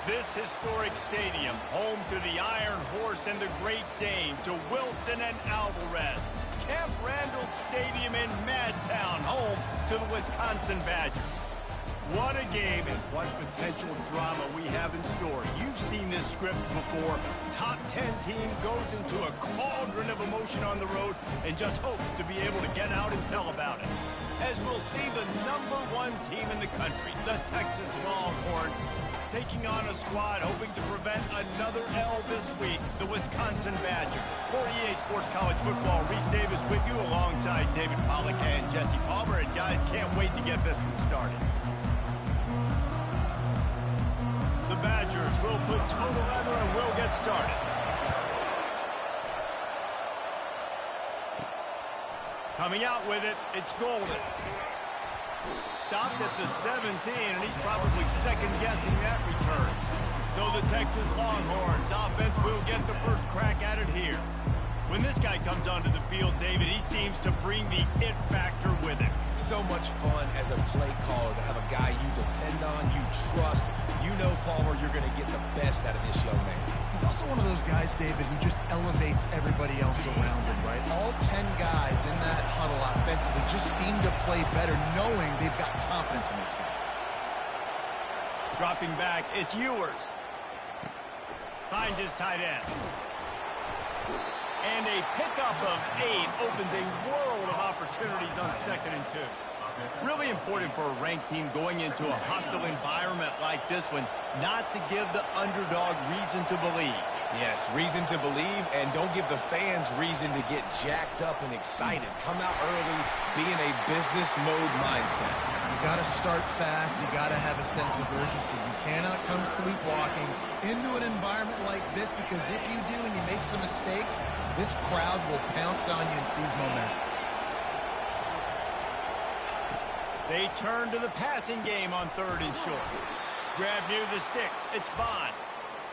This historic stadium, home to the Iron Horse and the Great Dane, to Wilson and Alvarez. Camp Randall Stadium in Madtown, home to the Wisconsin Badgers. What a game and what potential drama we have in store. You've seen this script before. Top 10 team goes into a cauldron of emotion on the road and just hopes to be able to get out and tell about it. As we'll see the #1 team in the country, the Texas Longhorns, taking on a squad hoping to prevent another L this week, the Wisconsin Badgers. For EA Sports College Football, Reese Davis with you alongside David Pollack and Jesse Palmer. And guys, can't wait to get this one started. The Badgers will put total leather and will get started. Coming out with it, it's Golden. Stopped at the 17, and he's probably second-guessing that return. So the Texas Longhorns offense will get the first crack at it here. When this guy comes onto the field, David, he seems to bring the it factor with him. So much fun as a play caller to have a guy you depend on, you trust. You know, Palmer, you're going to get the best out of this young man. He's also one of those guys, David, who just elevates everybody else around him, right? All 10 guys in that huddle offensively just seem to play better knowing they've got confidence in this guy. Dropping back, it's Ewers. Finds his tight end. And a pickup of 8 opens a world of opportunities on 2nd and 2. Really important for a ranked team going into a hostile environment like this one, not to give the underdog reason to believe. Yes, reason to believe, and don't give the fans reason to get jacked up and excited. Come out early, be in a business mode mindset. You got to start fast. You got to have a sense of urgency. You cannot come sleepwalking into an environment like this, because if you do and you make some mistakes, this crowd will pounce on you and seize momentum. They turn to the passing game on 3rd and short. Grab near the sticks. It's Bond.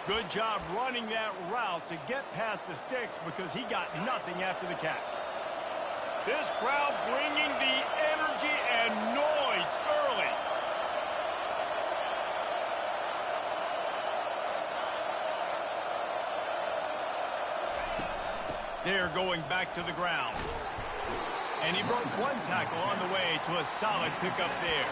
Good job running that route to get past the sticks because he got nothing after the catch. This crowd bringing the energy and noise early. They're going back to the ground. And he broke 1 tackle on the way to a solid pickup there.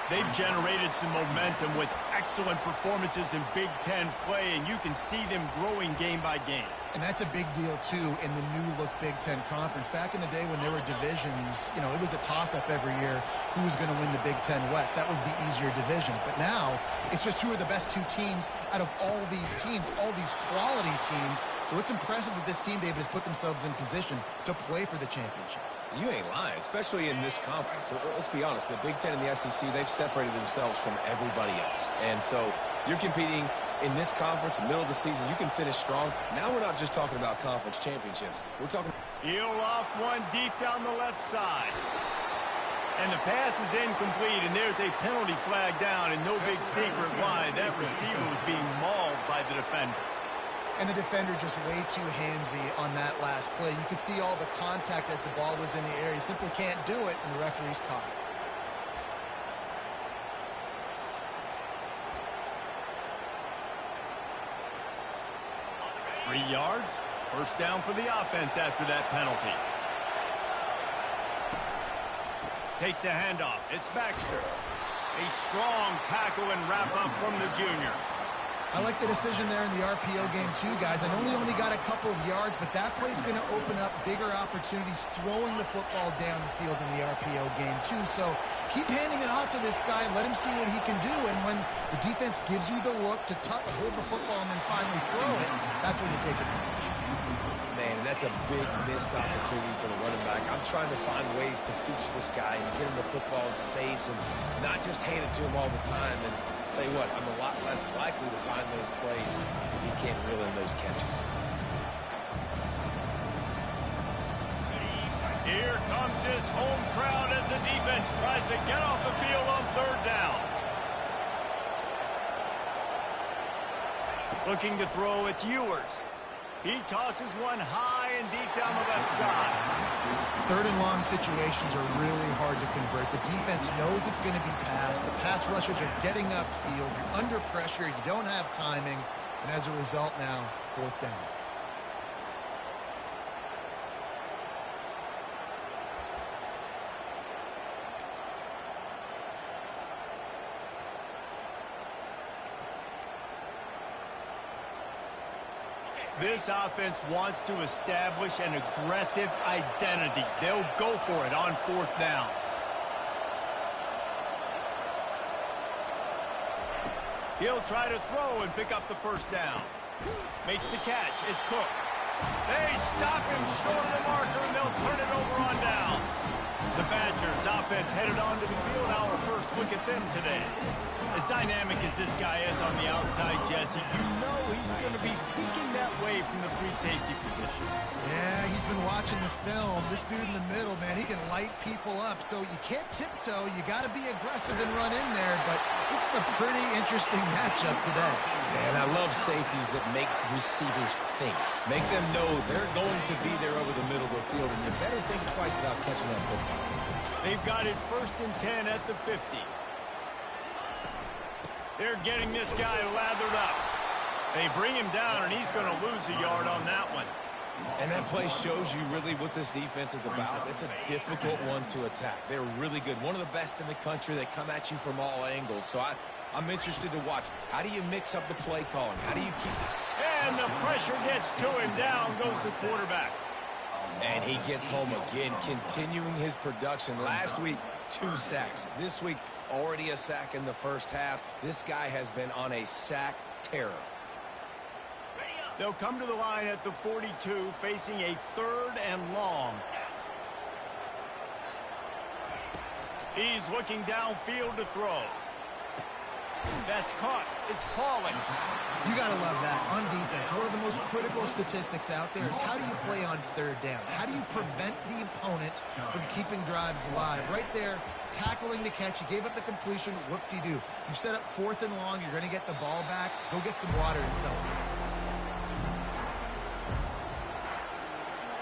They've generated some momentum with excellent performances in Big Ten play, and you can see them growing game by game. And that's a big deal, too, in the new-look Big Ten Conference. Back in the day when there were divisions, you know, it was a toss-up every year who was going to win the Big Ten West. That was the easier division. But now, it's just who are the best 2 teams out of all these teams, all these quality teams. So it's impressive that this team, David, has put themselves in position to play for the championship. You ain't lying, especially in this conference. Let's be honest, the Big Ten and the SEC, they've separated themselves from everybody else. And so you're competing in this conference, middle of the season. You can finish strong. Now we're not just talking about conference championships. We're talking... He'll loft one deep down the left side. And the pass is incomplete, and there's a penalty flag down, and no big secret why. That receiver was being mauled by the defender. And the defender just way too handsy on that last play. You could see all the contact as the ball was in the air. He simply can't do it, and the referee's caught it. 3 yards, first down for the offense after that penalty. Takes the handoff. It's Baxter. A strong tackle and wrap-up from the junior. I like the decision there in the RPO game too, guys. I know he only got a couple of yards, but that play is going to open up bigger opportunities throwing the football down the field in the RPO game too. So keep handing it off to this guy and let him see what he can do. And when the defense gives you the look to hold the football and then finally throw it, that's when you take advantage. Man, that's a big missed opportunity for the running back. I'm trying to find ways to feature this guy and get him the football in space and not just hand it to him all the time. And tell you what, I'm a lot less likely to find those plays if he can't reel in those catches. Here comes this home crowd as the defense tries to get off the field on 3rd down. Looking to throw, it's Ewers. He tosses one high and deep down the left side. Third and long situations are really hard to convert. The defense knows it's going to be passed. The pass rushers are getting upfield. You're under pressure. You don't have timing. And as a result now, fourth down. This offense wants to establish an aggressive identity. They'll go for it on fourth down. He'll try to throw and pick up the first down. Makes the catch. It's Cook. They stop him short of the marker, and they'll turn it over on down. The Badgers offense headed onto the field. Our first look at them today. As dynamic as this guy is on the outside, Jesse, you know he's going to be peeking that way from the free safety position. Yeah, he's been watching the film. This dude in the middle, man, he can light people up. So you can't tiptoe. You got to be aggressive and run in there. But this is a pretty interesting matchup today. And I love safeties that make receivers think. Make them know they're going to be there over the middle of the field, and you better think twice about catching that football. They've got it 1st and 10 at the 50. They're getting this guy lathered up. They bring him down, and he's going to lose a yard on that one. And that play shows you really what this defense is about. It's a difficult one to attack. They're really good. One of the best in the country. They come at you from all angles. So I'm interested to watch. How do you mix up the play calling? How do you keep it? And the pressure gets to him. Down goes the quarterback. And he gets home again, continuing his production. Last week, 2 sacks. This week, already a sack in the first half. This guy has been on a sack terror. They'll come to the line at the 42, facing a 3rd and long. He's looking downfield to throw. That's caught. It's falling. You got to love that. On defense, one of the most critical statistics out there is how do you play on 3rd down? How do you prevent the opponent from keeping drives alive? Right there, tackling the catch. You gave up the completion. Whoop-de-doo. You set up 4th and long. You're going to get the ball back. Go get some water and celebrate.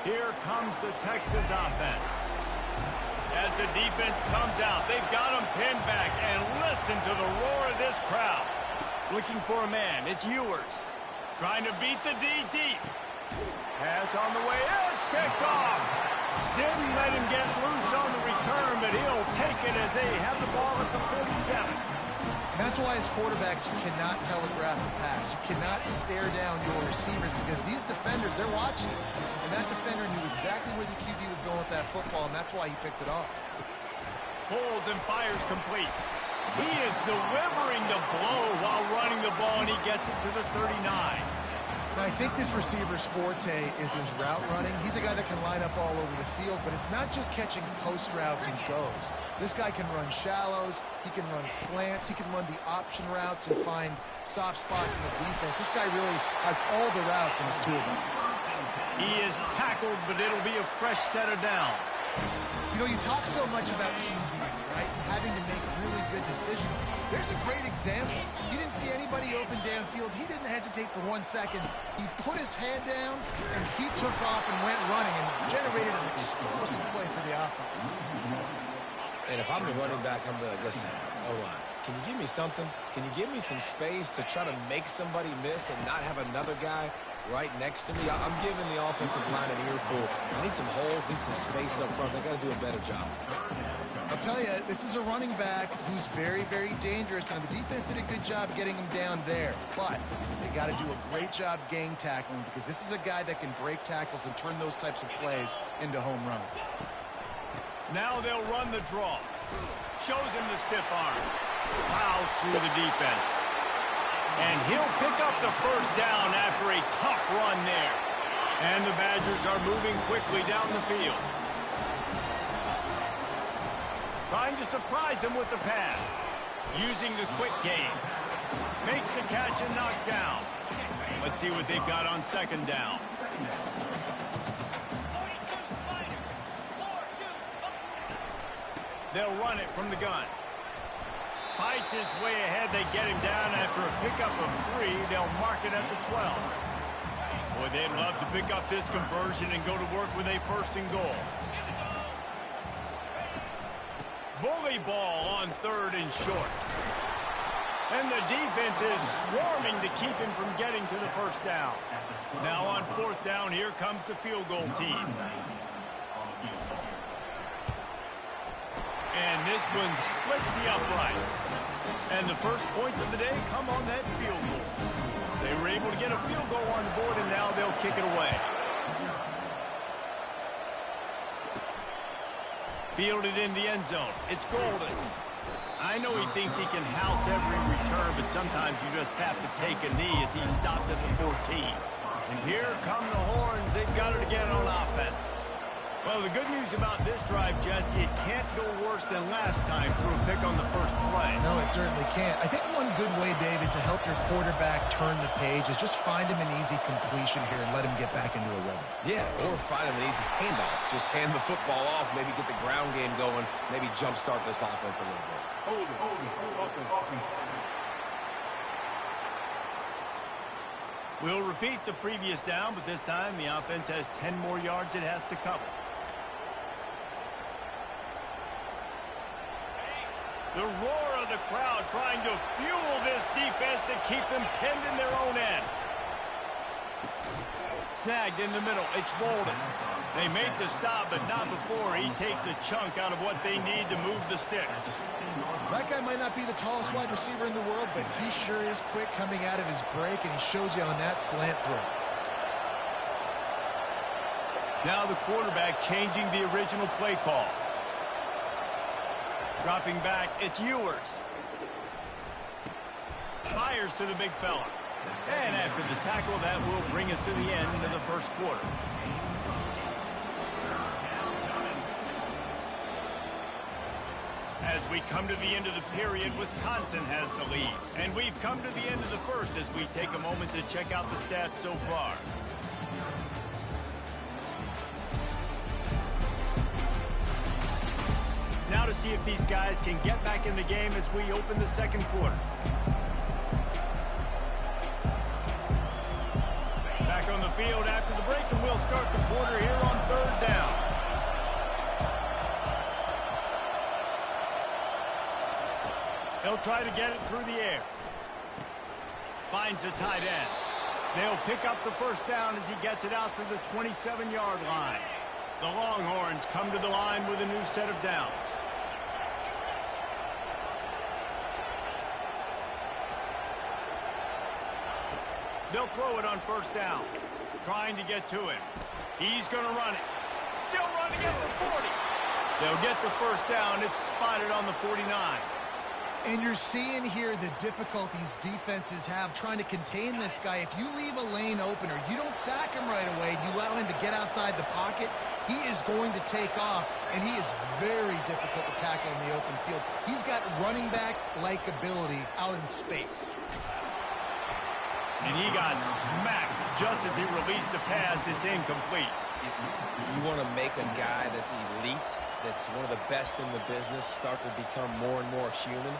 Here comes the Texas offense. As the defense comes out, they've got him pinned back, and listen to the roar of this crowd. Looking for a man. It's Ewers. Trying to beat the D deep. Pass on the way. It's kicked off. Didn't let him get loose on the return, but he'll take it as they have the ball at the 47. And that's why as quarterbacks, you cannot telegraph the pass. You cannot stare down your receivers because these defenders, they're watching you. And that defender knew exactly where the QB was going with that football, and that's why he picked it off. Pulls and fires complete. He is delivering the blow while running the ball, and he gets it to the 39. Now, I think this receiver's forte is his route running. He's a guy that can line up all over the field, but it's not just catching post routes and goes. This guy can run shallows, he can run slants, he can run the option routes and find soft spots in the defense. This guy really has all the routes in his toolbox. He is tackled, but it'll be a fresh set of downs. You know, you talk so much about QBs, right? Having to make really good decisions. There's a great example. He didn't see anybody open downfield. He didn't hesitate for 1 second. He put his head down, and he took off and went running and generated an explosive play for the offense. And if I'm the running back, I'm like, listen, O-line, can you give me something? Can you give me some space to try to make somebody miss and not have another guy right next to me? I'm giving the offensive line an earful. I need some holes, need some space up front. They got to do a better job. I'll tell you, this is a running back who's very, very dangerous, and the defense did a good job getting him down there. But they got to do a great job gang tackling because this is a guy that can break tackles and turn those types of plays into home runs. Now they'll run the draw. Shows him the stiff arm. Plows through the defense. And he'll pick up the first down after a tough run there. And the Badgers are moving quickly down the field. Trying to surprise him with the pass. Using the quick game. Makes the catch and knocked down. Let's see what they've got on 2nd down. They'll run it from the gun. Fights his way ahead. They get him down after a pickup of 3. They'll mark it at the 12. Boy, they'd love to pick up this conversion and go to work with a first and goal. Bully ball on third and short. And the defense is swarming to keep him from getting to the first down. Now on fourth down, here comes the field goal team. And this one splits the uprights. And the first points of the day come on that field goal. They were able to get a field goal on the board, and now they'll kick it away. Fielded in the end zone. It's Golden. I know he thinks he can house every return, but sometimes you just have to take a knee as he stopped at the 14. And here come the horns. They've got it again on offense. Well, the good news about this drive, Jesse, it can't go worse than last time through a pick on the first play. No, it certainly can't. I think one good way, David, to help your quarterback turn the page is just find him an easy completion here and let him get back into a rhythm. Yeah, or find him an easy handoff. Just hand the football off, maybe get the ground game going, maybe jumpstart this offense a little bit. Hold it. We'll repeat the previous down, but this time the offense has 10 more yards it has to cover. The roar of the crowd trying to fuel this defense to keep them pinned in their own end. Snagged in the middle. It's Bolden. They make the stop, but not before he takes a chunk out of what they need to move the sticks. That guy might not be the tallest wide receiver in the world, but he sure is quick coming out of his break, and he shows you on that slant throw. Now the quarterback changing the original play call. Dropping back, it's Ewers. Fires to the big fella. And after the tackle, that will bring us to the end of the first quarter. As we come to the end of the period, Wisconsin has the lead. And we've come to the end of the first as we take a moment to check out the stats so far. Now to see if these guys can get back in the game as we open the second quarter. Back on the field after the break, and we'll start the quarter here on third down. They'll try to get it through the air. Finds the tight end. They'll pick up the first down as he gets it out to the 27-yard line. The Longhorns come to the line with a new set of downs. They'll throw it on first down. Trying to get to him. He's going to run it. Still running at the 40. They'll get the first down. It's spotted on the 49. And you're seeing here the difficulties defenses have trying to contain this guy. If you leave a lane open or you don't sack him right away, you allow him to get outside the pocket, he is going to take off, and he is very difficult to tackle in the open field. He's got running back-like ability out in space. And he got smacked just as he released the pass. It's incomplete. You want to make a guy that's elite, that's one of the best in the business, start to become more and more human.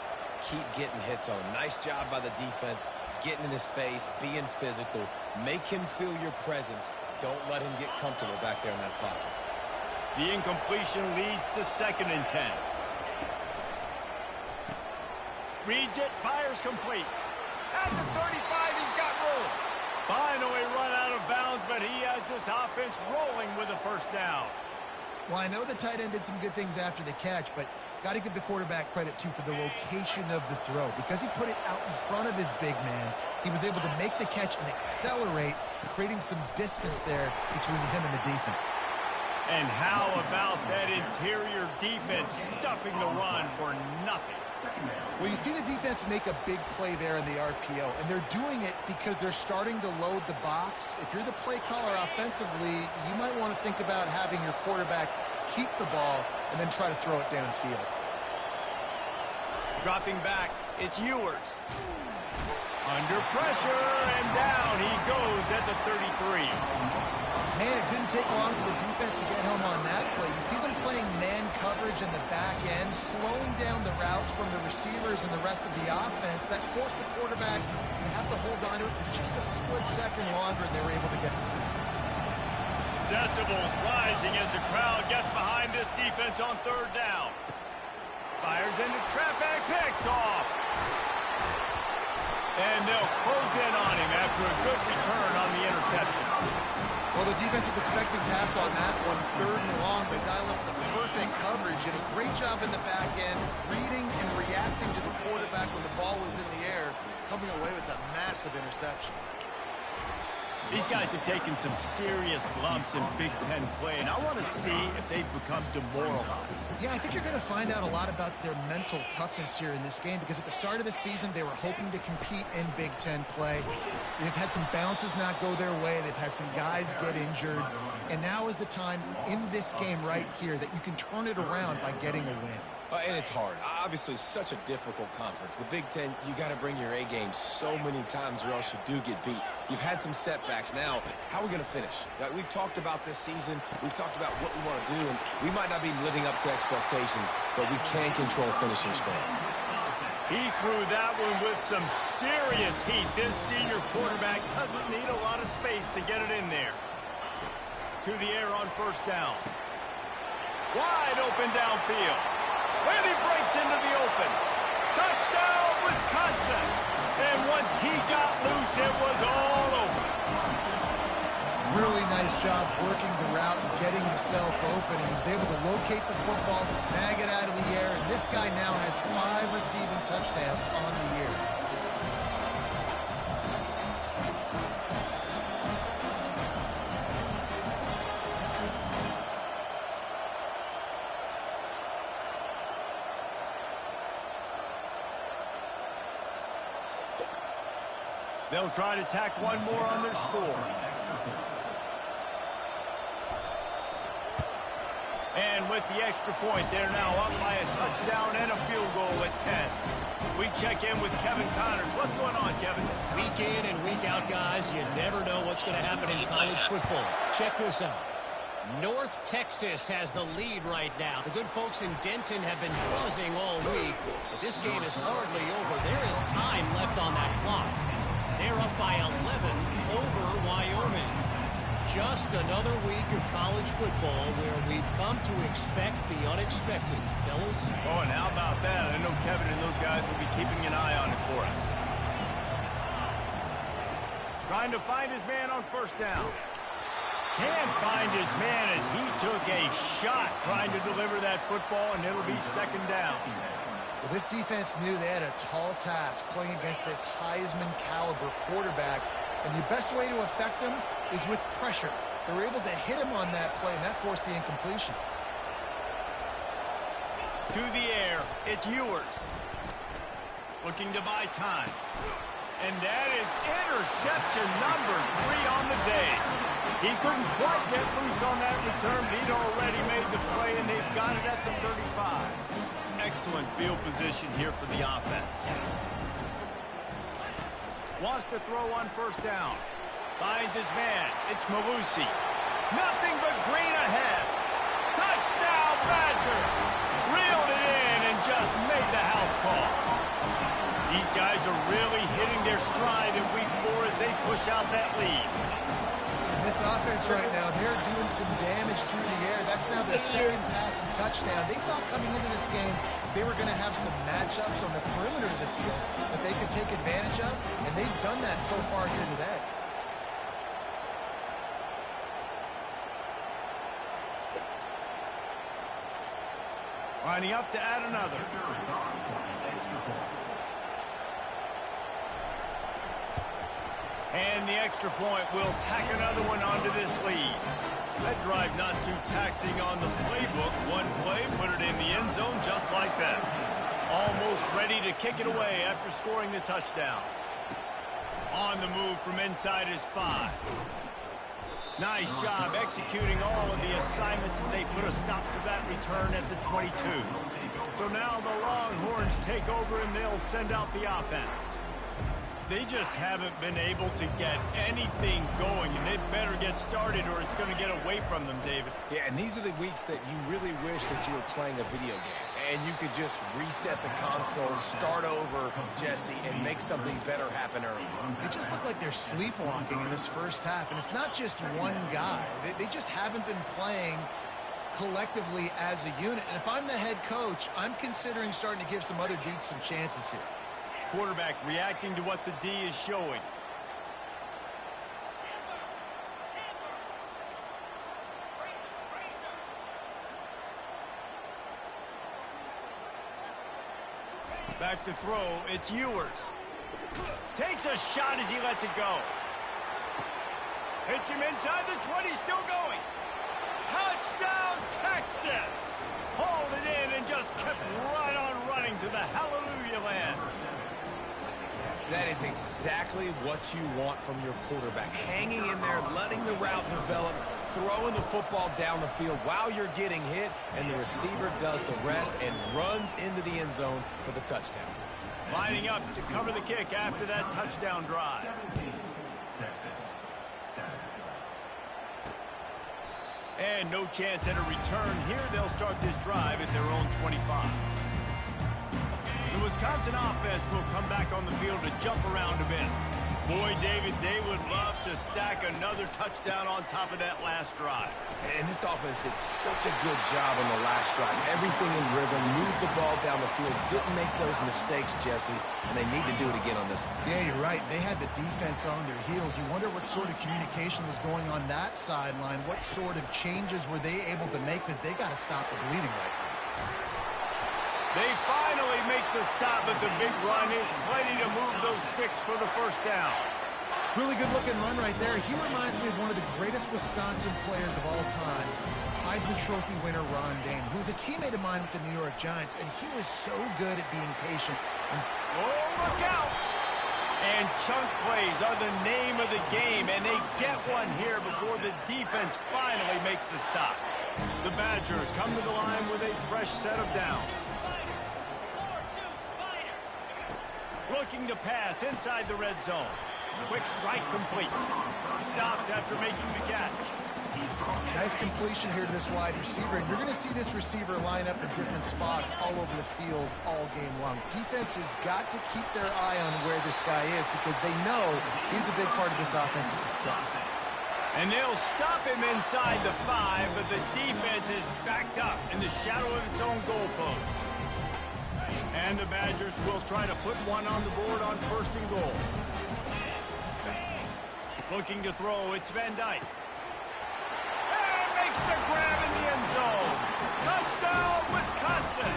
Keep getting hits on him. Nice job by the defense, getting in his face, being physical. Make him feel your presence. Don't let him get comfortable back there in that pocket. The incompletion leads to 2nd and 10. Reads it, fires complete. At the 35, he's got room. Finally run out of bounds, but he has this offense rolling with a first down. Well, I know the tight end did some good things after the catch, but got to give the quarterback credit, too, for the location of the throw. Because he put it out in front of his big man, he was able to make the catch and accelerate, creating some distance there between him and the defense. And how about that interior defense stuffing the run for nothing? Well, you see the defense make a big play there in the RPO, and they're doing it because they're starting to load the box. If you're the play caller offensively, you might want to think about having your quarterback keep the ball and then try to throw it downfield. Dropping back, it's Ewers. A Under pressure, and down he goes at the 33. Man, it didn't take long for the defense to get home on that play. You see them playing man coverage in the back end, slowing down the routes from the receivers and the rest of the offense. That forced the quarterback to have to hold on to it for just a split second longer, and they were able to get the sack. Decibels rising as the crowd gets behind this defense on third down. Fires into traffic, picked off. And they'll close in on him after a good return on the interception. Well, the defense was expecting pass on that one, third and long. They dial up the perfect coverage and a great job in the back end, reading and reacting to the quarterback when the ball was in the air, coming away with a massive interception. These guys have taken some serious lumps in Big Ten play, and I want to see if they've become demoralized. Yeah, I think you're going to find out a lot about their mental toughness here in this game, because at the start of the season, they were hoping to compete in Big Ten play. They've had some bounces not go their way. They've had some guys get injured. And now is the time in this game right here that you can turn it around by getting a win. And it's hard. Obviously, such a difficult conference. The Big Ten, you got to bring your A game so many times or else you do get beat. You've had some setbacks. Now, how are we going to finish? We've talked about this season. We've talked about what we want to do, and we might not be living up to expectations, but we can control finishing strong. He threw that one with some serious heat. This senior quarterback doesn't need a lot of space to get it in there. To the air on first down. Wide open downfield. And he breaks into the open. Touchdown, Wisconsin. And once he got loose, it was all over. Really nice job working the route and getting himself open. He was able to locate the football, snag it out of the air, and this guy now has 5 receiving touchdowns on the year. They'll try to tack one more on their score. And with the extra point, they're now up by a touchdown and a field goal at 10. We check in with Kevin Connors. What's going on, Kevin? Week in and week out, guys, you never know what's going to happen in college football. Check this out. North Texas has the lead right now. The good folks in Denton have been buzzing all week, but this game is hardly over. There is time left on that clock. They're up by 11 over Wyoming. Just another week of college football where we've come to expect the unexpected, fellas. Oh, and how about that? I know Kevin and those guys will be keeping an eye on it for us. Trying to find his man on first down. Can't find his man as he took a shot trying to deliver that football, and it'll be second down. Well, this defense knew they had a tall task playing against this Heisman caliber quarterback, and the best way to affect him is with pressure. They were able to hit him on that play, and that forced the incompletion. To the air, it's Ewers. Looking to buy time. And that is interception number 3 on the day. He couldn't quite get loose on that return, but he'd already made the play, and they've got it at the 35. Excellent field position here for the offense. Wants to throw on first down. Finds his man. It's Malusi. Nothing but green ahead. Touchdown, Badger. Reeled it in and just made the house call. These guys are really hitting their stride in week 4 as they push out that lead. This offense right now, they're doing some damage through the air. That's now their second passing touchdown. They thought coming into this game they were going to have some matchups on the perimeter of the field that they could take advantage of, and they've done that so far here today. Lining up to add another. And the extra point will tack another one onto this lead. That drive not too taxing on the playbook. One play, put it in the end zone just like that. Almost ready to kick it away after scoring the touchdown. On the move from inside his 5. Nice job executing all of the assignments as they put a stop to that return at the 22. So now the Longhorns take over and they'll send out the offense. They just haven't been able to get anything going, and they better get started or it's going to get away from them, David. Yeah, and these are the weeks that you really wish that you were playing a video game and you could just reset the console, start over, Jesse, and make something better happen early. They just look like they're sleepwalking in this first half, and it's not just one guy. They just haven't been playing collectively as a unit. And if I'm the head coach, I'm considering starting to give some other dudes some chances here. Quarterback reacting to what the D is showing. Back to throw, it's Ewers. Takes a shot as he lets it go. Hits him inside the 20, still going. Touchdown, Texas! Hauled it in and just kept right on running to the hallelujah land. That is exactly what you want from your quarterback. Hanging in there, letting the route develop, throwing the football down the field while you're getting hit, and the receiver does the rest and runs into the end zone for the touchdown. Lining up to cover the kick after that touchdown drive. And no chance at a return here. They'll start this drive at their own 25. The Wisconsin offense will come back on the field to jump around a bit. Boy, David, they would love to stack another touchdown on top of that last drive. And this offense did such a good job on the last drive. Everything in rhythm, moved the ball down the field, didn't make those mistakes, Jesse, and they need to do it again on this one. Yeah, you're right. They had the defense on their heels. You wonder what sort of communication was going on that sideline. What sort of changes were they able to make, because they got to stop the bleeding right now. They finally make the stop, but the big run is plenty to move those sticks for the first down. Really good-looking run right there. He reminds me of one of the greatest Wisconsin players of all time, Heisman Trophy winner Ron Dayne, who was a teammate of mine with the New York Giants, and he was so good at being patient. Oh, look out! And chunk plays are the name of the game, and they get one here before the defense finally makes the stop. The Badgers come to the line with a fresh set of downs. Looking to pass inside the red zone. Quick strike complete. Stopped after making the catch. Nice completion here to this wide receiver, and you're going to see this receiver line up in different spots all over the field all game long. Defense has got to keep their eye on where this guy is, because they know he's a big part of this offense's success. And they'll stop him inside the 5, but the defense is backed up in the shadow of its own goalpost. And the Badgers will try to put one on the board on 1st and goal. Looking to throw, it's Van Dyke. And makes the grab in the end zone. Touchdown, Wisconsin!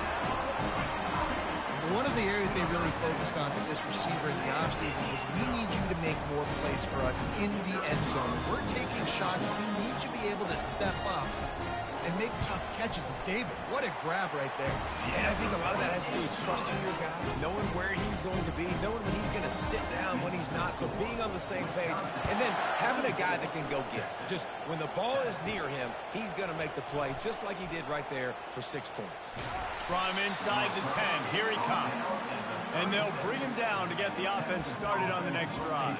One of the areas they really focused on with this receiver in the offseason was, we need you to make more plays for us in the end zone. We're taking shots. We need you to be able to step up and make tough catches. And David, what a grab right there. And I think a lot of that has to do with trusting your guy, knowing where he's going to be, knowing when he's going to sit down, when he's not, so being on the same page, and then having a guy that can go get it. Just when the ball is near him, he's going to make the play, just like he did right there for 6 points. From inside the 10, here he comes. And they'll bring him down to get the offense started on the next drive.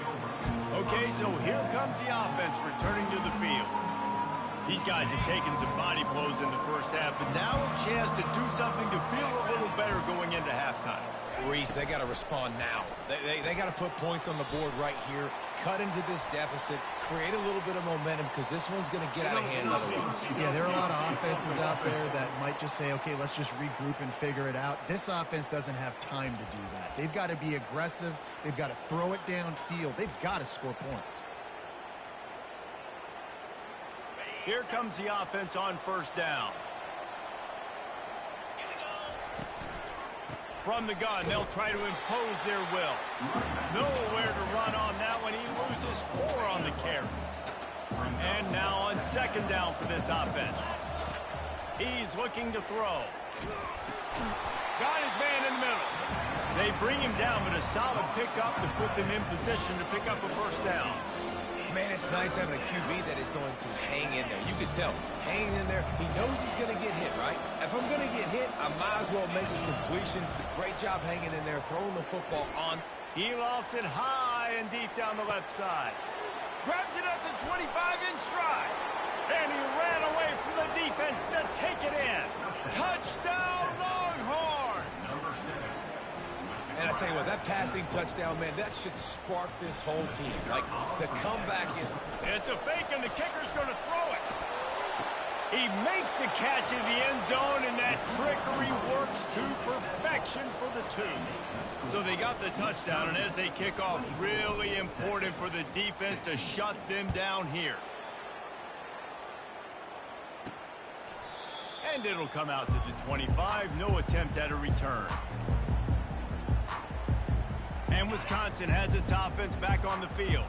Okay, so here comes the offense returning to the field. These guys have taken some body blows in the first half, but now a chance to do something to feel a little better going into halftime. Reese, they got to respond now. They got to put points on the board right here, cut into this deficit, create a little bit of momentum, because this one's going to get out of hand otherwise. Yeah, there are a lot of offenses out there that might just say, okay, let's just regroup and figure it out. This offense doesn't have time to do that. They've got to be aggressive. They've got to throw it downfield. They've got to score points. Here comes the offense on 1st down. From the gun, they'll try to impose their will. Nowhere to run on that one. He loses 4 on the carry. And now on 2nd down for this offense. He's looking to throw. Got his man in the middle. They bring him down, but a solid pickup to put them in position to pick up a 1st down. Man, it's nice having a QB that is going to hang in there. You can tell, hanging in there. He knows he's going to get hit, right? If I'm going to get hit, I might as well make a completion. Great job hanging in there, throwing the football on He lofts it high and deep down the left side. Grabs it at the 25 in stride. And he ran away from the defense to take it in. Touchdown, Longhorn! And I tell you what, that passing touchdown, man, that should spark this whole team. Like, the comeback is... It's a fake, and the kicker's going to throw it. He makes the catch in the end zone, and that trickery works to perfection for the two. So they got the touchdown, and as they kick off, really important for the defense to shut them down here. And it'll come out to the 25. No attempt at a return. And Wisconsin has its offense back on the field.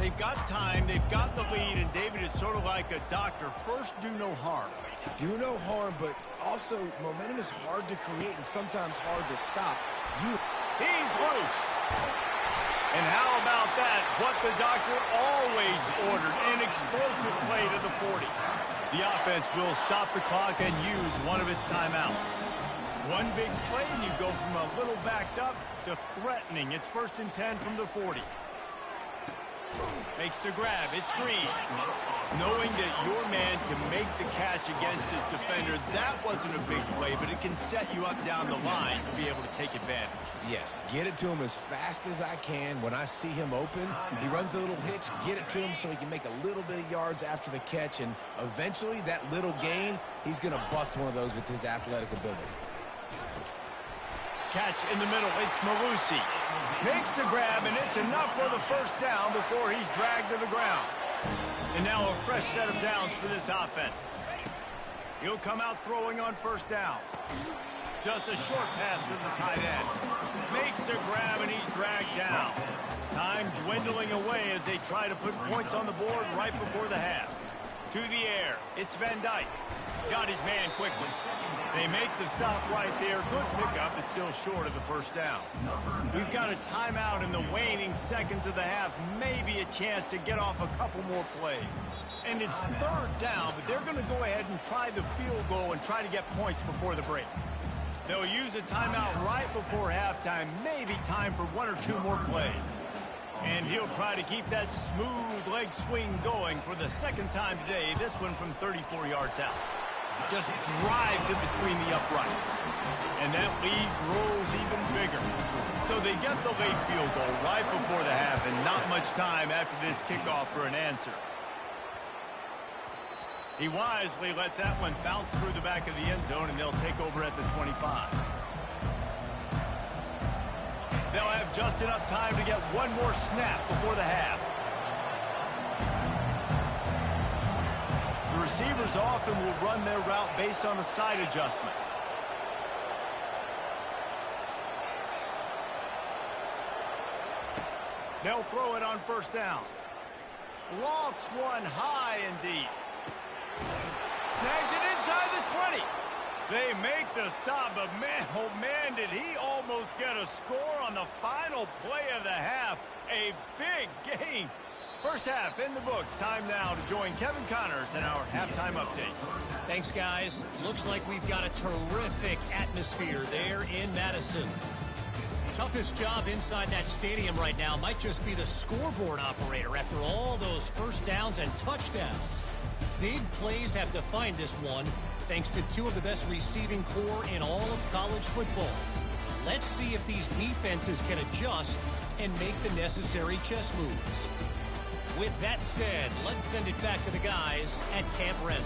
They've got time, they've got the lead, and David, it's sort of like a doctor. First, do no harm. Do no harm, but also momentum is hard to create and sometimes hard to stop. He's loose. And how about that? What the doctor always ordered, an explosive play to the 40. The offense will stop the clock and use one of its timeouts. One big play, and you go from a little backed up to threatening. It's 1st and 10 from the 40. Makes the grab. It's Green. Knowing that your man can make the catch against his defender, that wasn't a big play, but it can set you up down the line to be able to take advantage. Yes, get it to him as fast as I can. When I see him open, he runs the little hitch, get it to him so he can make a little bit of yards after the catch, and eventually that little gain, he's going to bust one of those with his athletic ability. Catch in the middle. It's Malusi. Makes the grab, and it's enough for the first down before he's dragged to the ground. And now a fresh set of downs for this offense. He'll come out throwing on 1st down. Just a short pass to the tight end. Makes the grab, and he's dragged down. Time dwindling away as they try to put points on the board right before the half. To the air. It's Van Dyke. Got his man quickly. They make the stop right there. Good pickup. It's still short of the 1st down. We've got a timeout in the waning seconds of the half. Maybe a chance to get off a couple more plays. And it's 3rd down, but they're going to go ahead and try the field goal and try to get points before the break. They'll use a timeout right before halftime. Maybe time for 1 or 2 more plays. And he'll try to keep that smooth leg swing going for the 2nd time today. This one from 34 yards out. Just drives it between the uprights. And that lead grows even bigger. So they get the late field goal right before the half, and not much time after this kickoff for an answer. He wisely lets that one bounce through the back of the end zone, and they'll take over at the 25. They'll have just enough time to get one more snap before the half. The receivers often will run their route based on a side adjustment. They'll throw it on 1st down. Lofts one high and deep. Snags it inside the 20. They make the stop, but man, oh man, did he almost get a score on the final play of the half. A big gain. 1st half in the books. Time now to join Kevin Connors in our halftime update. Thanks, guys. Looks like we've got a terrific atmosphere there in Madison. Toughest job inside that stadium right now might just be the scoreboard operator after all those 1st downs and touchdowns. Big plays have defined this one, thanks to 2 of the best receiving core in all of college football. Let's see if these defenses can adjust and make the necessary chess moves. With that said, let's send it back to the guys at Camp Randall.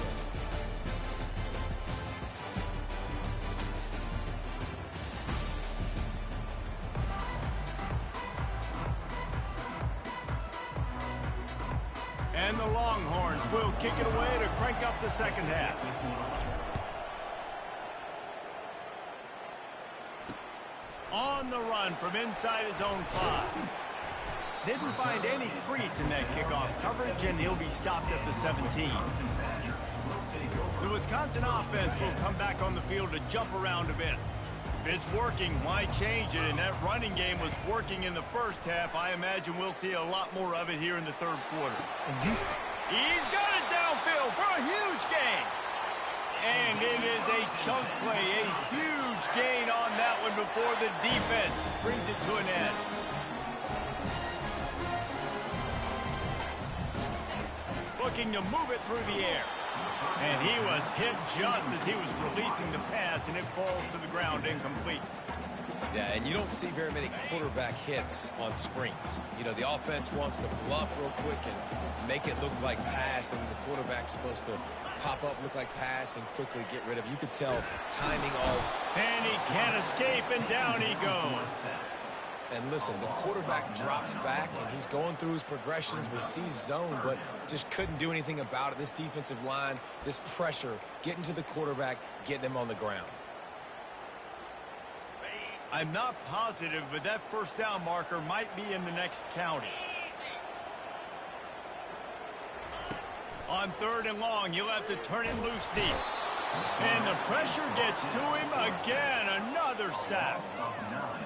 And the Longhorns will kick it away to crank up the 2nd half. On the run from inside his own 5. Didn't find any crease in that kickoff coverage, and he'll be stopped at the 17. The Wisconsin offense will come back on the field to jump around a bit. If it's working, why change it? And that running game was working in the 1st half. I imagine we'll see a lot more of it here in the 3rd quarter. He's got it downfield for a huge gain. And it is a chunk play, a huge gain on that one before the defense brings it to an end. looking to move it through the air. And he was hit just as he was releasing the pass, and it falls to the ground incomplete. Yeah, and you don't see very many quarterback hits on screens. You know, the offense wants to bluff real quick and make it look like pass, and the quarterback's supposed to pop up, look like pass, and quickly get rid of it. You could tell timing all. And he can't escape, and down he goes. And listen, the quarterback drops back, and he's going through his progressions, but sees zone, but just couldn't do anything about it. This defensive line, this pressure, getting to the quarterback, getting him on the ground. I'm not positive, but that first down marker might be in the next county. On 3rd and long, you'll have to turn it loose deep. And the pressure gets to him again. Another sack.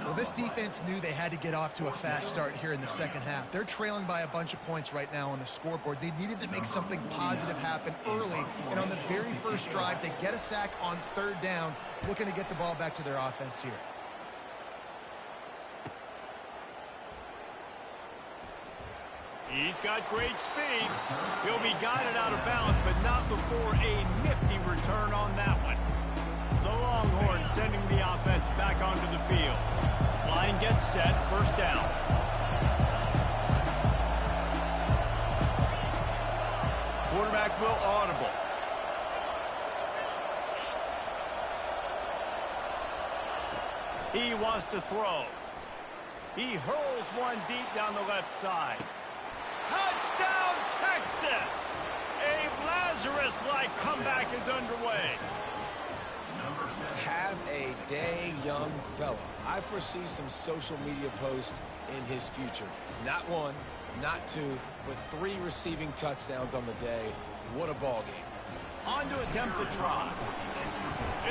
Well, this defense knew they had to get off to a fast start here in the second half. They're trailing by a bunch of points right now on the scoreboard. They needed to make something positive happen early. And on the very first drive, they get a sack on 3rd down, looking to get the ball back to their offense here. He's got great speed. He'll be guided out of bounds, but not before a nifty return on that one. The Longhorns sending the offense back onto the field. Line gets set, first down. Quarterback will audible. He wants to throw. He hurls one deep down the left side. Touchdown, Texas! A Lazarus-like comeback is underway. Have a day, young fella. I foresee some social media posts in his future. Not 1, not 2, but 3 receiving touchdowns on the day. What a ball game. On to attempt the try.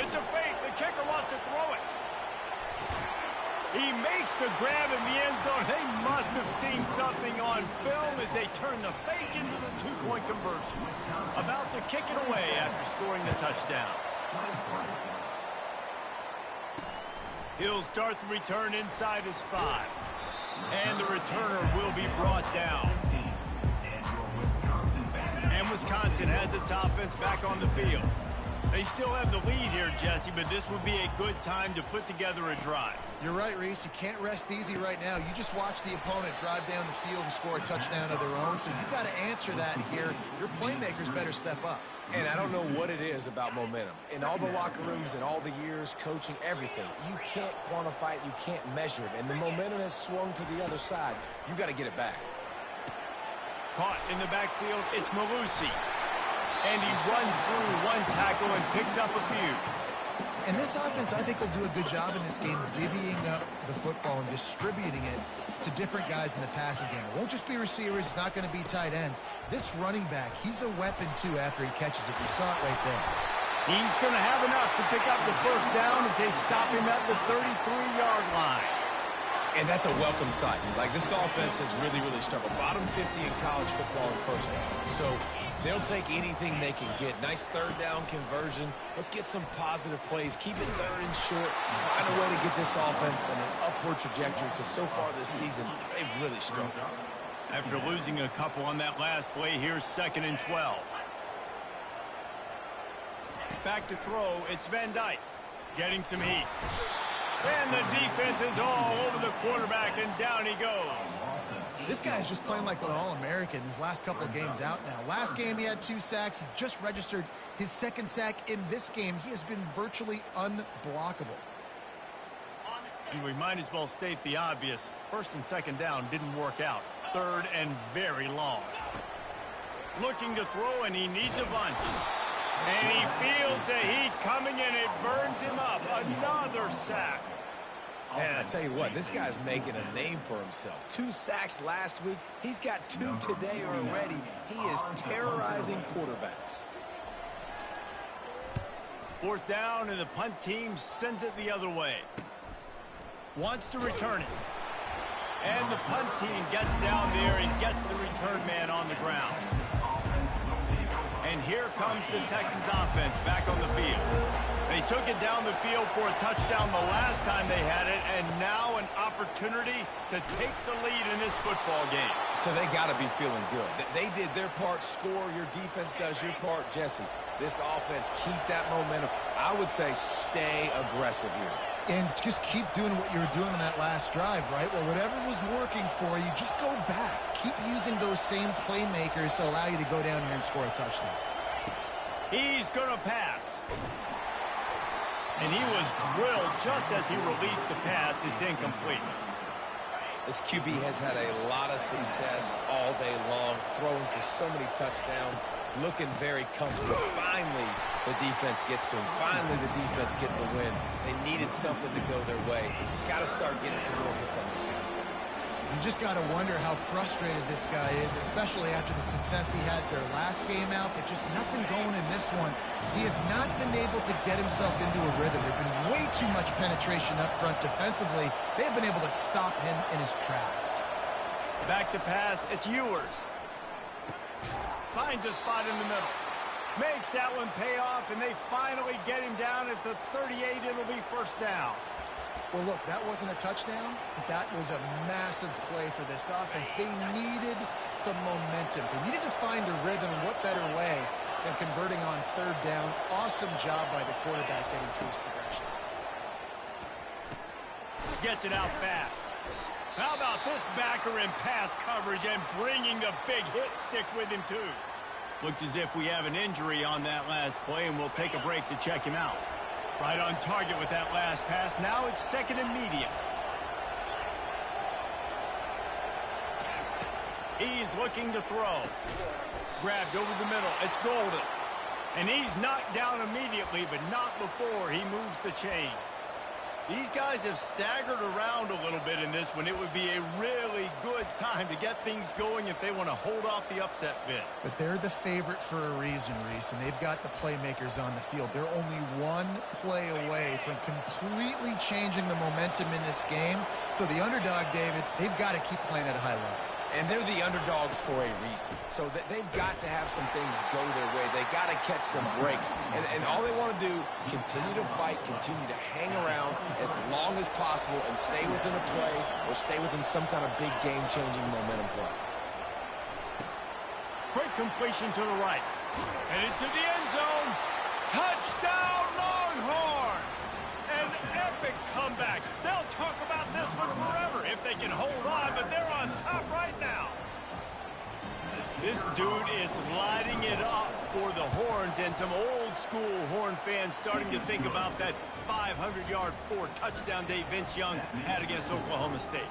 It's a fake. The kicker wants to throw it. He makes the grab in the end zone. They must have seen something on film as they turn the fake into the 2-point conversion. About to kick it away after scoring the touchdown. He'll start the return inside his 5. And the returner will be brought down. And Wisconsin has its offense back on the field. They still have the lead here, Jesse, but this would be a good time to put together a drive. You're right, Reese. You can't rest easy right now. You just watch the opponent drive down the field and score a touchdown of their own, so you've got to answer that here. Your playmakers better step up. And I don't know what it is about momentum. In all the locker rooms and all the years, coaching, everything, you can't quantify it, you can't measure it. And the momentum has swung to the other side. You got to get it back. Caught in the backfield, it's Malusi. And he runs through one tackle and picks up a few. And this offense, I think, will do a good job in this game divvying up the football and distributing it to different guys in the passing game. It won't just be receivers. It's not going to be tight ends. This running back, he's a weapon, too, after he catches it. You saw it right there. He's going to have enough to pick up the first down as they stop him at the 33-yard line. And that's a welcome sight. Like, this offense has really, really struggled. Bottom 50 in college football in first down. So they'll take anything they can get. Nice 3rd down conversion. Let's get some positive plays. Keep it 3rd and short. Find a way to get this offense in an upward trajectory, because so far this season, they've really struggled. After losing a couple on that last play, here's 2nd and 12. Back to throw, it's Van Dyke. Getting some heat. And the defense is all over the quarterback, and down he goes. This guy's just playing like an All-American his last couple of games out now. Last game he had 2 sacks. He just registered his 2nd sack in this game. He has been virtually unblockable. We might as well state the obvious. 1st and 2nd down didn't work out. 3rd and very long. Looking to throw, and he needs a bunch. And he feels the heat coming in. It burns him up. Another sack. And I tell you what, this guy's making a name for himself. 2 sacks last week. He's got 2 today already. He is terrorizing quarterbacks. 4th down, and the punt team sends it the other way. Wants to return it. And the punt team gets down there and gets the return man on the ground. And here comes the Texas offense back on the field. They took it down the field for a touchdown the last time they had it, and now an opportunity to take the lead in this football game. So they got to be feeling good. They did their part, score. Your defense does your part. Jesse, this offense, keep that momentum. I would say stay aggressive here. And just keep doing what you were doing on that last drive, right? Well, whatever was working for you, just go back. Keep using those same playmakers to allow you to go down here and score a touchdown. He's going to pass. And he was drilled just as he released the pass. It's incomplete. This QB has had a lot of success all day long, throwing for so many touchdowns, looking very comfortable. Finally, the defense gets to him. Finally, the defense gets a win. They needed something to go their way. Got to start getting some more hits on this guy. You just got to wonder how frustrated this guy is, especially after the success he had their last game out, but just nothing going in this one. He has not been able to get himself into a rhythm. There's been way too much penetration up front defensively. They've been able to stop him in his tracks. Back to pass. It's Ewers. Finds a spot in the middle. Makes that one pay off, and they finally get him down at the 38. It'll be first down. Well, look, that wasn't a touchdown, but that was a massive play for this offense. They needed some momentum. They needed to find a rhythm. What better way than converting on third down? Awesome job by the quarterback getting through his progression. Gets it out fast. How about this backer in pass coverage and bringing the big hit stick with him, too? Looks as if we have an injury on that last play, and we'll take a break to check him out. Right on target with that last pass. Now it's second and medium. He's looking to throw. Grabbed over the middle. It's Golden. And he's knocked down immediately, but not before he moves the chains. These guys have staggered around a little bit in this one. It would be a really good time to get things going if they want to hold off the upset bid. But they're the favorite for a reason, Reese, and they've got the playmakers on the field. They're only one play away from completely changing the momentum in this game. So the underdog, David, they've got to keep playing at a high level. And they're the underdogs for a reason. So they've got to have some things go their way. They got to catch some breaks. And all they want to do, continue to fight, continue to hang around as long as possible and stay within a play or stay within some kind of big game-changing momentum play. Quick completion to the right. And into the end zone. Touchdown, Longhorn! An epic comeback. They'll talk about this one forever if they can hold on, but they're on top right now. This dude is lighting it up for the Horns, and some old-school Horn fans starting to think about that 500-yard, 4-touchdown day Vince Young had against Oklahoma State.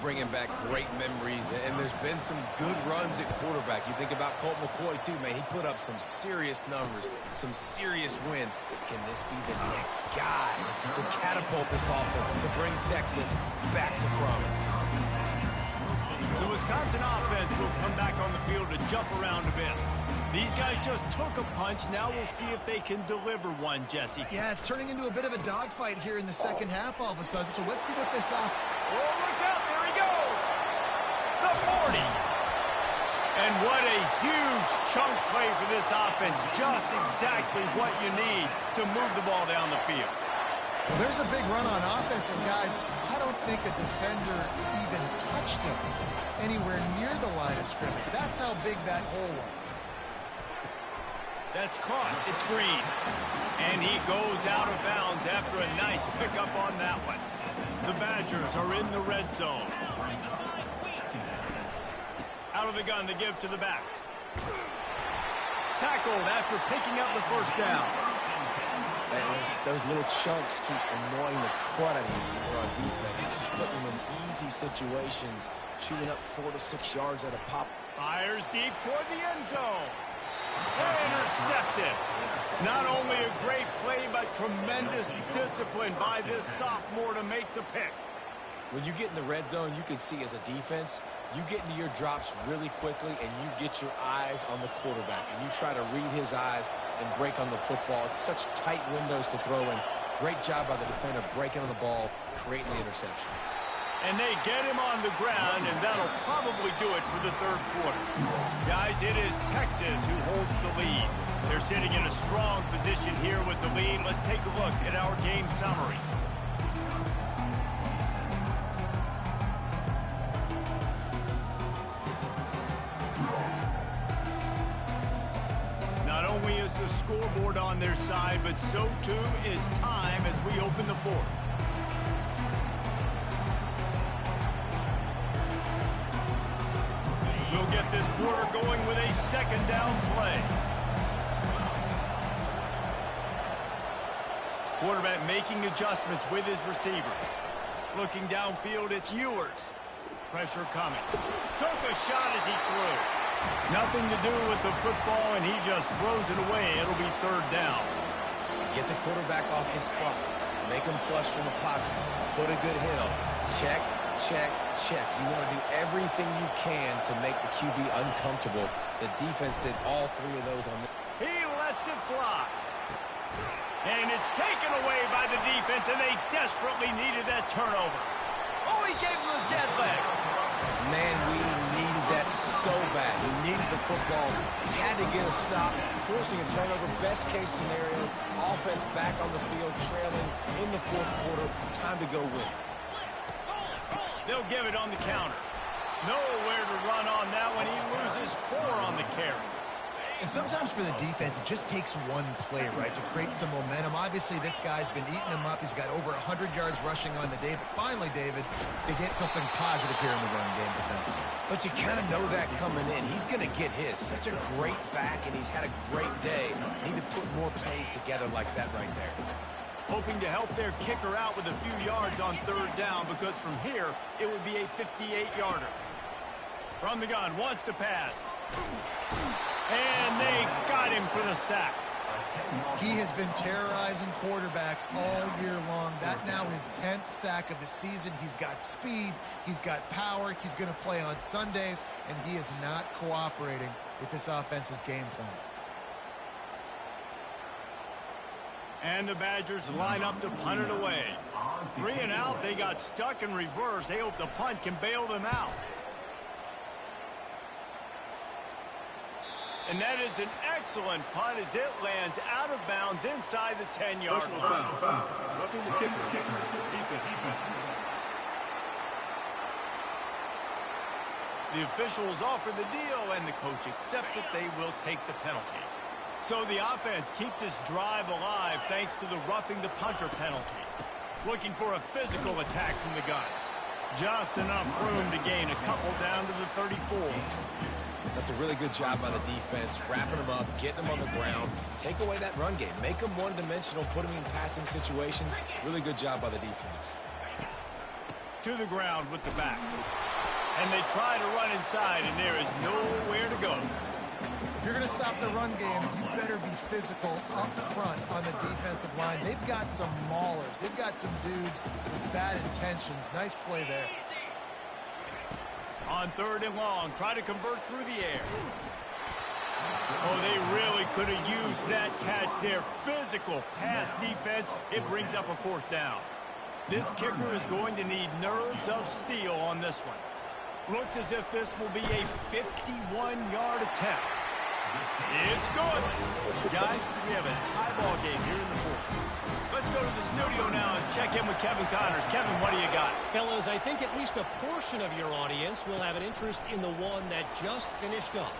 Bringing back great memories, and there's been some good runs at quarterback. You think about Colt McCoy, too, man. He put up some serious numbers, some serious wins. Can this be the next guy to catapult this offense, to bring Texas back to prominence? The Wisconsin offense will come back on the field to jump around a bit. These guys just took a punch. Now we'll see if they can deliver one, Jesse. Yeah, it's turning into a bit of a dogfight here in the second half all of a sudden. So let's see what this Oh, look out. There he goes. The 40. And what a huge chunk play for this offense. Just exactly what you need to move the ball down the field. Well, there's a big run on offense, and guys, I don't think a defender even touched him anywhere near the line of scrimmage. That's how big that hole was. That's caught. It's Green. And he goes out of bounds after a nice pickup on that one. The Badgers are in the red zone. Out of the gun to give to the back. Tackled after picking up the first down. Those little chunks keep annoying the crud out of you on defense. It's just putting them in easy situations, shooting up 4 to 6 yards at a pop. Fires deep toward the end zone. Intercepted. Not only a great play, but tremendous discipline by this sophomore to make the pick. When you get in the red zone, you can see as a defense, you get into your drops really quickly and you get your eyes on the quarterback and you try to read his eyes and break on the football. It's such tight windows to throw in. Great job by the defender breaking on the ball, creating the interception. And they get him on the ground, and that'll probably do it for the third quarter. Guys, it is Texas who holds the lead. They're sitting in a strong position here with the lead. Let's take a look at our game summary. Not only is the scoreboard on their side, but so too is time as we open the fourth. We'll get this quarter going with a second down play. Quarterback making adjustments with his receivers. Looking downfield, it's Ewers. Pressure coming. Took a shot as he threw. Nothing to do with the football, and he just throws it away. It'll be third down. Get the quarterback off his spot. Make him flush from the pocket. Put a good hit on him. Check, check, check. You want to do everything you can to make the QB uncomfortable. The defense did all three of those on the... He lets it fly. And it's taken away by the defense, and they desperately needed that turnover. Oh, he gave him a dead leg. Man, we needed that so bad. We needed the football. Had to get a stop, forcing a turnover. Best case scenario, offense back on the field, trailing in the fourth quarter. Time to go win. They'll give it on the counter. Nowhere to run on that one. He loses 4 on the carry. And sometimes for the defense, it just takes one play, right, to create some momentum. Obviously, this guy's been eating them up. He's got over 100 yards rushing on the day. But finally, David, they get something positive here in the run game defensively. But you kind of know that coming in. He's going to get his. Such a great back, and he's had a great day. Need to put more plays together like that right there. Hoping to help their kicker out with a few yards on third down, because from here, it would be a 58-yarder. From the gun, wants to pass. And they got him for the sack. He has been terrorizing quarterbacks all year long. That now his 10th sack of the season. He's got speed. He's got power. He's going to play on Sundays, and he is not cooperating with this offense's game plan. And the Badgers line up to punt it away. 3 and out. They got stuck in reverse. They hope the punt can bail them out. And that is an excellent punt as it lands out of bounds inside the 10-yard line. Roughing the kicker. Defense. The officials offer the deal, and the coach accepts it. They will take the penalty. So the offense keeps this drive alive thanks to the roughing the punter penalty. Looking for a physical attack from the gun. Just enough room to gain a couple down to the 34. That's a really good job by the defense, wrapping them up, getting them on the ground. Take away that run game. Make them one-dimensional, put them in passing situations. Really good job by the defense. To the ground with the back. And they try to run inside, and there is nowhere to go. If you're going to stop the run game, you better be physical up front on the defensive line. They've got some maulers. They've got some dudes with bad intentions. Nice play there. On third and long, try to convert through the air. Oh, they really could have used that catch there. Physical pass defense. It brings up a fourth down. This kicker is going to need nerves of steel on this one. Looks as if this will be a 51-yard attempt. It's good. Guys, we have a high ball game here in the fourth. Let's go to the studio now and check in with Kevin Connors. Kevin, what do you got? Fellas, I think at least a portion of your audience will have an interest in the one that just finished up.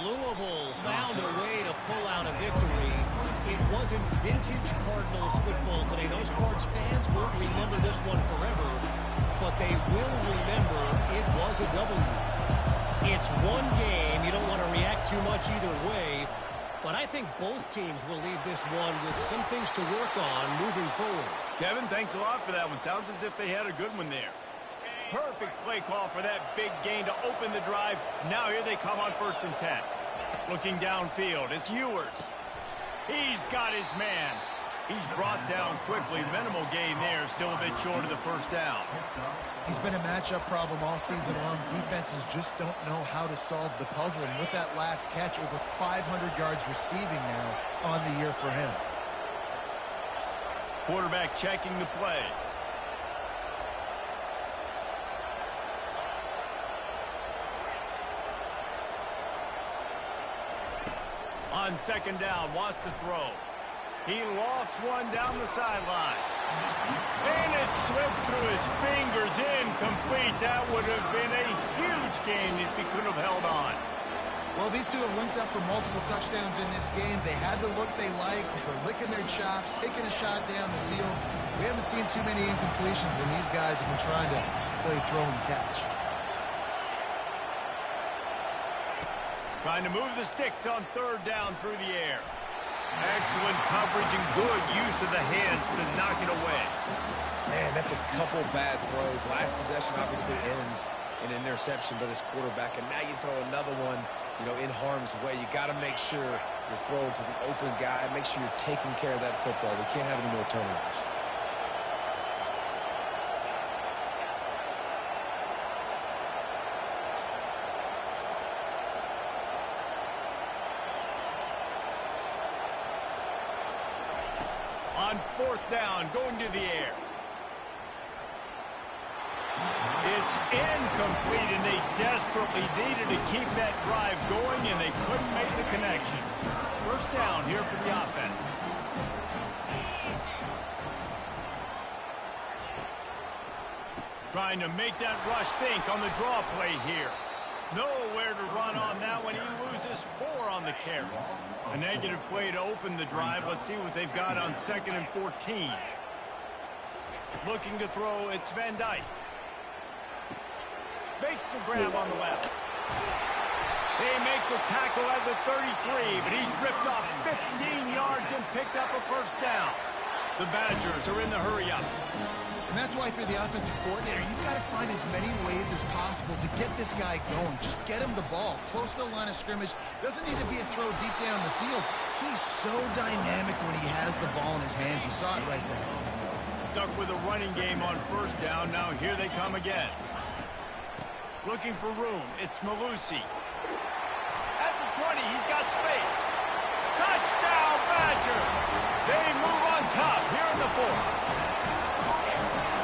Louisville found a way to pull out a victory. It wasn't vintage Cardinals football today. Those Cards fans won't remember this one forever, but they will remember it was a W. It's one game. You don't want to react too much either way. But I think both teams will leave this one with some things to work on moving forward. Kevin, thanks a lot for that one. Sounds as if they had a good one there. Perfect play call for that big gain to open the drive. Now here they come on 1st and 10. Looking downfield, it's Ewers. He's got his man. He's brought down quickly. Minimal gain there, still a bit short of the first down. He's been a matchup problem all season long. Defenses just don't know how to solve the puzzle. And with that last catch, over 500 yards receiving now on the year for him. Quarterback checking the play. On second down, wants to throw. He lofts one down the sideline. And it slips through his fingers, incomplete. That would have been a huge gain if he could have held on. Well, these two have linked up for multiple touchdowns in this game. They had the look they liked. They were licking their chops, taking a shot down the field. We haven't seen too many incompletions when these guys have been trying to play throw and catch. Trying to move the sticks on third down through the air. Excellent coverage and good use of the hands to knock it away. Man, that's a couple bad throws. Last possession obviously ends in an interception by this quarterback, and now you throw another one, in harm's way. You got to make sure you're throwing to the open guy. Make sure you're taking care of that football. We can't have any more turnovers. On fourth down, going to the air. It's incomplete, and they desperately needed to keep that drive going, and they couldn't make the connection. First down here for the offense. Trying to make that rush think on the draw play here. Nowhere to run on that one. He loses 4 on the carry. A negative play to open the drive. Let's see what they've got on 2nd and 14. Looking to throw, it's Van Dyke. Makes the grab on the left. They make the tackle at the 33, but he's ripped off 15 yards and picked up a first down. The Badgers are in the hurry-up. And that's why for the offensive coordinator, you've got to find as many ways as possible to get this guy going. Just get him the ball close to the line of scrimmage. Doesn't need to be a throw deep down the field. He's so dynamic when he has the ball in his hands. You saw it right there. Stuck with a running game on first down. Now here they come again. Looking for room. It's Malusi. At the 20, he's got space. Touchdown, Badger! They move on top here in the 4th.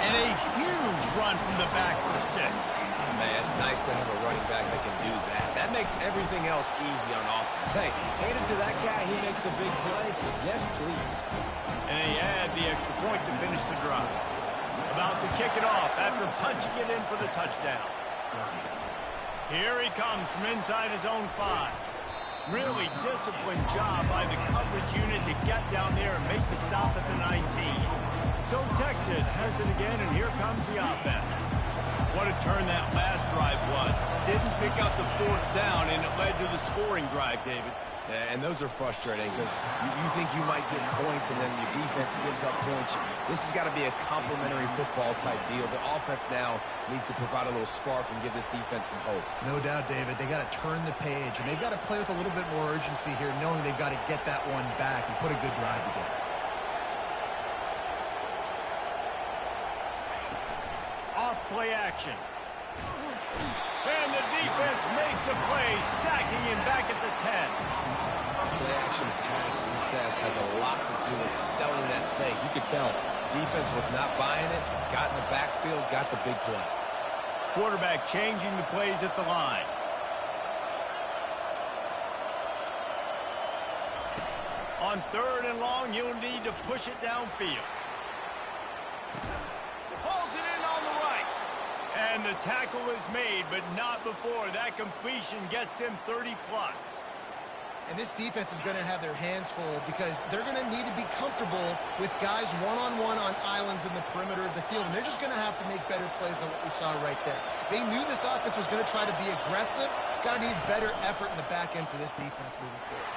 And a huge run from the back for 6. Man, it's nice to have a running back that can do that. That makes everything else easy on offense. Hey, hand it to that guy. He makes a big play. Yes, please. And they add the extra point to finish the drive. About to kick it off after punching it in for the touchdown. Here he comes from inside his own 5. Really disciplined job by the coverage unit to get down there and make the stop at the 19. So Texas has it again, and here comes the offense. What a turn that last drive was. Didn't pick up the 4th down, and it led to the scoring drive, David. Yeah, and those are frustrating because you think you might get points, and then your defense gives up points. This has got to be a complementary football type deal. The offense now needs to provide a little spark and give this defense some hope. No doubt, David. They got to turn the page, and they've got to play with a little bit more urgency here, knowing they've got to get that one back and put a good drive together. Play action. And the defense makes a play, sacking him back at the 10. Play action pass success has a lot to do with selling that fake. You could tell defense was not buying it, got in the backfield, got the big play. Quarterback changing the plays at the line. On 3rd and long, you'll need to push it downfield. Pulls it in on the right. And the tackle is made, but not before that completion gets them 30-plus. And this defense is going to have their hands full because they're going to need to be comfortable with guys one-on-one on islands in the perimeter of the field. And they're just going to have to make better plays than what we saw right there. They knew this offense was going to try to be aggressive. Got to need better effort in the back end for this defense moving forward.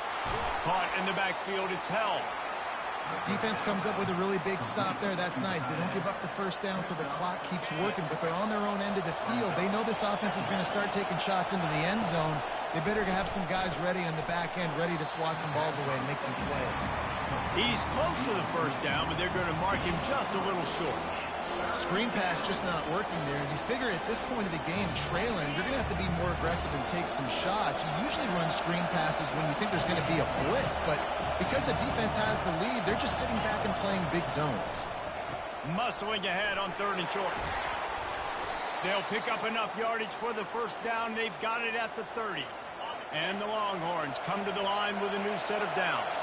Caught in the backfield, it's held. Defense comes up with a really big stop there. That's nice. They don't give up the first down, so the clock keeps working, but they're on their own end of the field. They know this offense is going to start taking shots into the end zone. They better have some guys ready on the back end, ready to swat some balls away and make some plays. He's close to the first down, but they're going to mark him just a little short. Screen pass just not working there. You figure at this point of the game, trailing, you're going to have to be more aggressive and take some shots. You usually run screen passes when you think there's going to be a blitz, but because the defense has the lead, they're just sitting back and playing big zones. Muscling ahead on 3rd and short. They'll pick up enough yardage for the first down. They've got it at the 30. And the Longhorns come to the line with a new set of downs.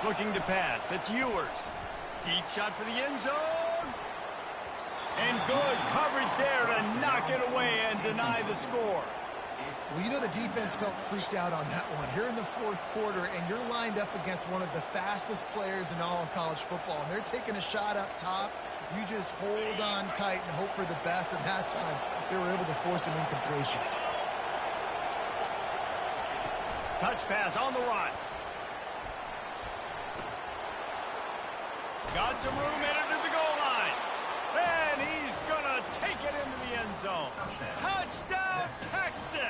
Looking to pass. It's Ewers. Deep shot for the end zone. And good coverage there to knock it away and deny the score. Well, you know the defense felt freaked out on that one. Here in the fourth quarter, and you're lined up against one of the fastest players in all of college football, and they're taking a shot up top. You just hold on tight and hope for the best, and that time they were able to force an incompletion. Touch pass on the run. Got some room headed to the goal line. And he's going to take it into the end zone. Touchdown, Texas!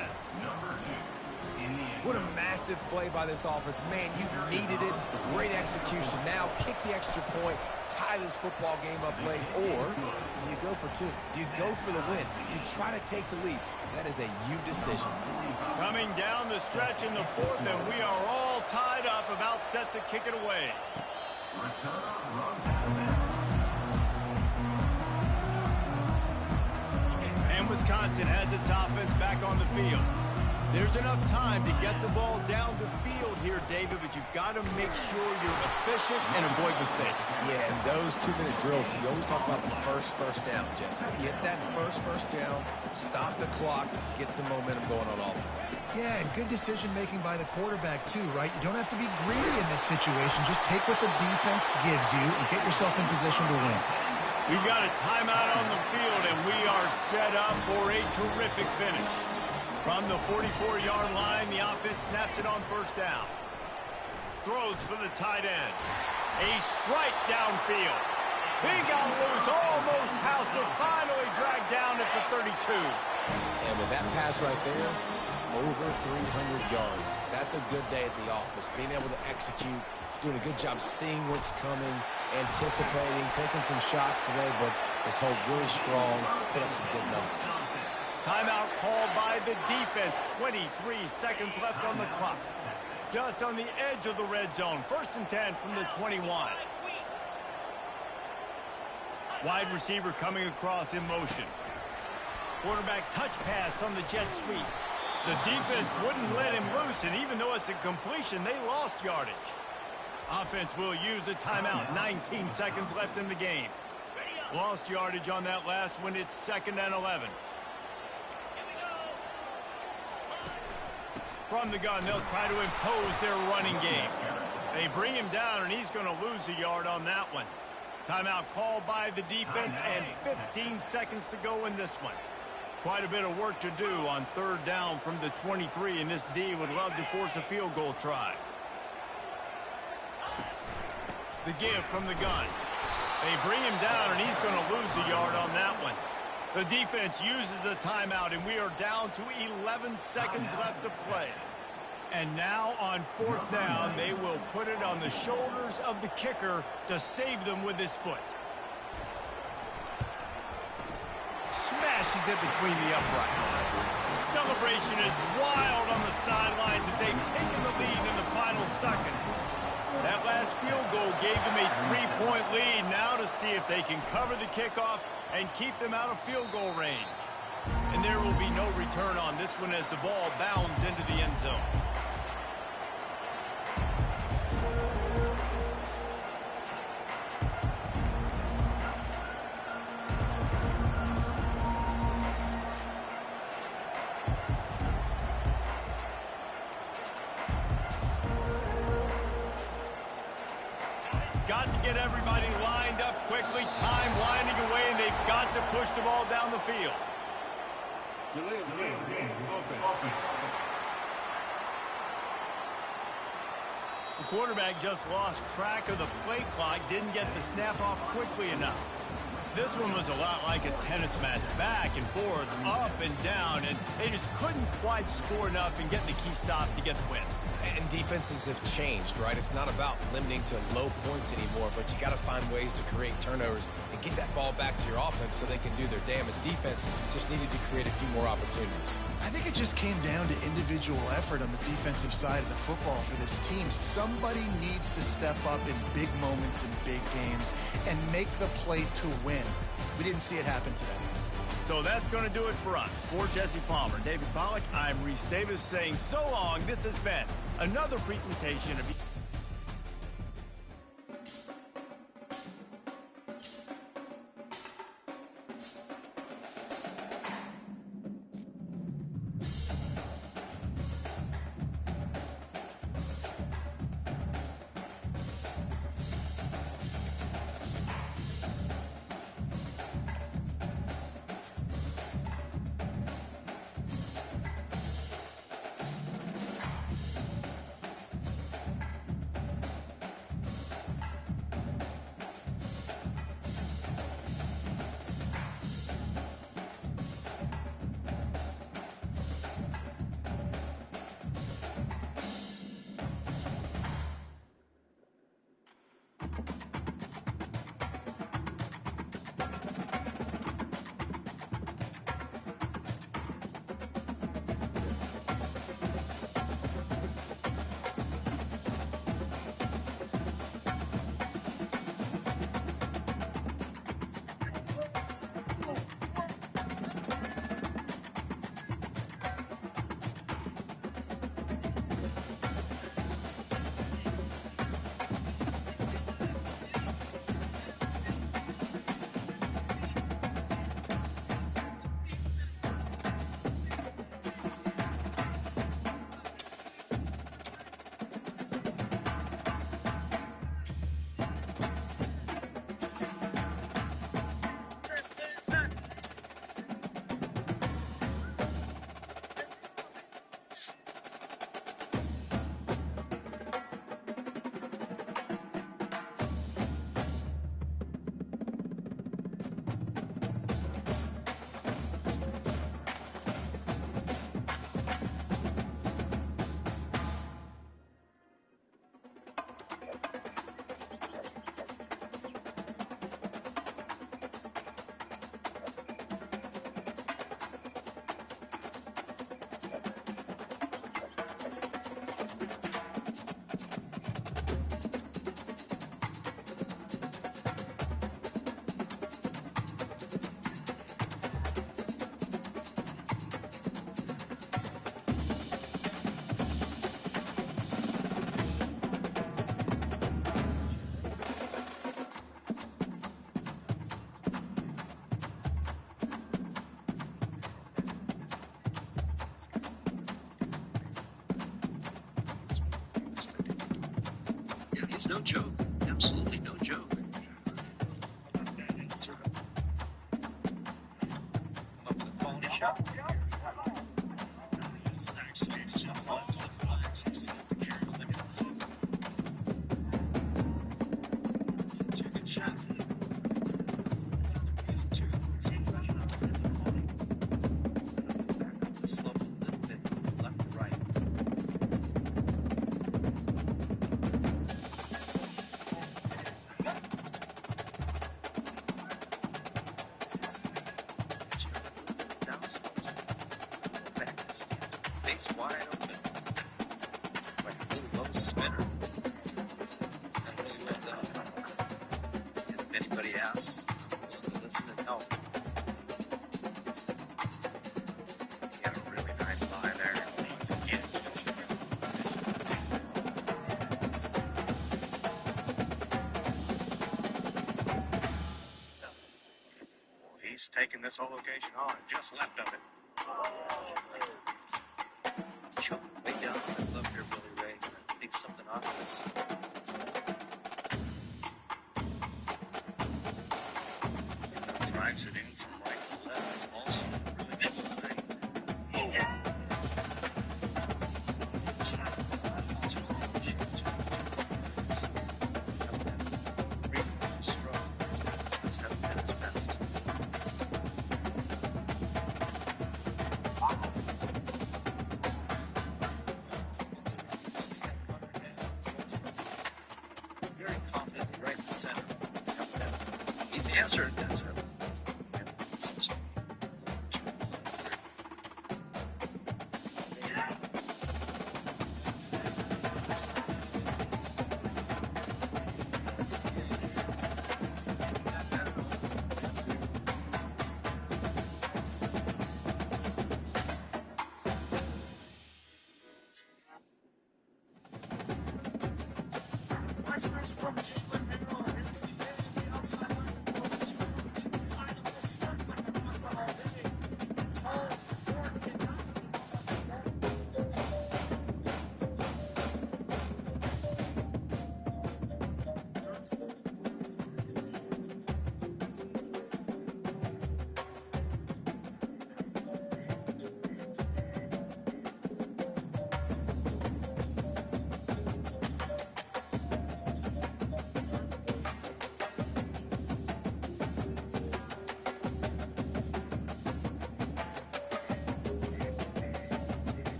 What a massive play by this offense. Man, you needed it. Great execution. Now kick the extra point, tie this football game up late, or do you go for two? Do you go for the win? Do you try to take the lead? That is a you decision. Coming down the stretch in the fourth, and we are all tied up, about set to kick it away. And Wisconsin has its offense back on the field. There's enough time to get the ball down the field here, David, but you've got to make sure you're efficient and avoid mistakes. Yeah, and those 2-minute drills, you always talk about the first down, Jesse. Get that first down, stop the clock, get some momentum going on offense. Yeah, and good decision-making by the quarterback, too, right? You don't have to be greedy in this situation. Just take what the defense gives you and get yourself in position to win. We've got a timeout on the field, and we are set up for a terrific finish. From the 44-yard line, the offense snaps it on first down. Throws for the tight end. A strike downfield. He got loose, almost housed it, finally dragged down at the 32. And with that pass right there, over 300 yards. That's a good day at the office. Being able to execute, doing a good job seeing what's coming, anticipating, taking some shots today, but his hold really strong, put up some good numbers. Timeout called by the defense. 23 seconds left on the clock. Just on the edge of the red zone. 1st and 10 from the 21. Wide receiver coming across in motion. Quarterback touch pass on the jet sweep. The defense wouldn't let him loose, and even though it's a completion, they lost yardage. Offense will use a timeout. 19 seconds left in the game. Lost yardage on that last one. It's 2nd and 11. From the gun, they'll try to impose their running game. They bring him down, and he's going to lose a yard on that one. Timeout called by the defense, and 15 seconds to go in this one. Quite a bit of work to do on 3rd down from the 23, and this D would love to force a field goal try. The give from the gun. They bring him down, and he's going to lose a yard on that one. The defense uses a timeout, and we are down to 11 seconds left to play. And now on 4th down, they will put it on the shoulders of the kicker to save them with his foot. Smashes it between the uprights. Celebration is wild on the sidelines as they've taken the lead in the final seconds. That last field goal gave them a 3-point lead. Now to see if they can cover the kickoff and keep them out of field goal range. And there will be no return on this one as the ball bounds into the end zone. Got to get everybody lined up quickly, time winding away, and they've got to push the ball down the field. Delay of game. Offense. The quarterback just lost track of the play clock, didn't get the snap off quickly enough. This one was a lot like a tennis match, back and forth, up and down, and they just couldn't quite score enough and get the key stop to get the win. And defenses have changed, right? It's not about limiting to low points anymore, but you got to find ways to create turnovers and get that ball back to your offense so they can do their damage. Defense just needed to create a few more opportunities. I think it just came down to individual effort on the defensive side of the football for this team. Somebody needs to step up in big moments in big games and make the play to win. We didn't see it happen today. So that's going to do it for us. For Jesse Palmer, David Pollack, I'm Reese Davis saying so long. This has been another presentation of... It's no joke. Absolutely no joke. Sort of come up with a quality shot. Actually, it's just left on the flags. You see the carry on the good shot. Slope a little bit left to right. Base wide open, like a little low spinner. And really went up. And if anybody asks, I'm willing to listen and help. He had a really nice lie there. Once again, well, he's taking this whole location on, just left of it. Way down on the glove here, Billy Ray. Take something off of this. Drives it in from right to left. It's also really good thing. It's never been his best. Right in the center. He's answered that.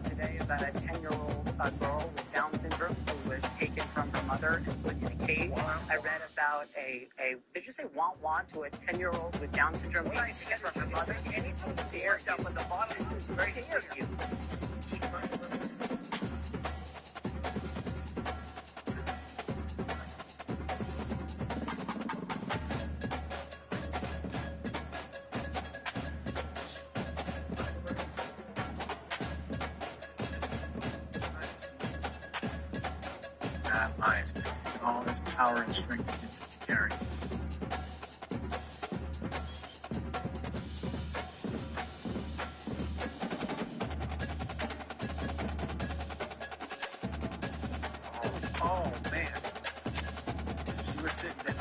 Today about a 10-year-old girl with Down syndrome who was taken from her mother and put in a cage. I read about did you say want to a 10-year-old with Down syndrome being taken from her mother? Anything to air you, but the bottom line is very to air you. That eye is going to take all his power and strength to just to carry. Oh man. She was sitting down.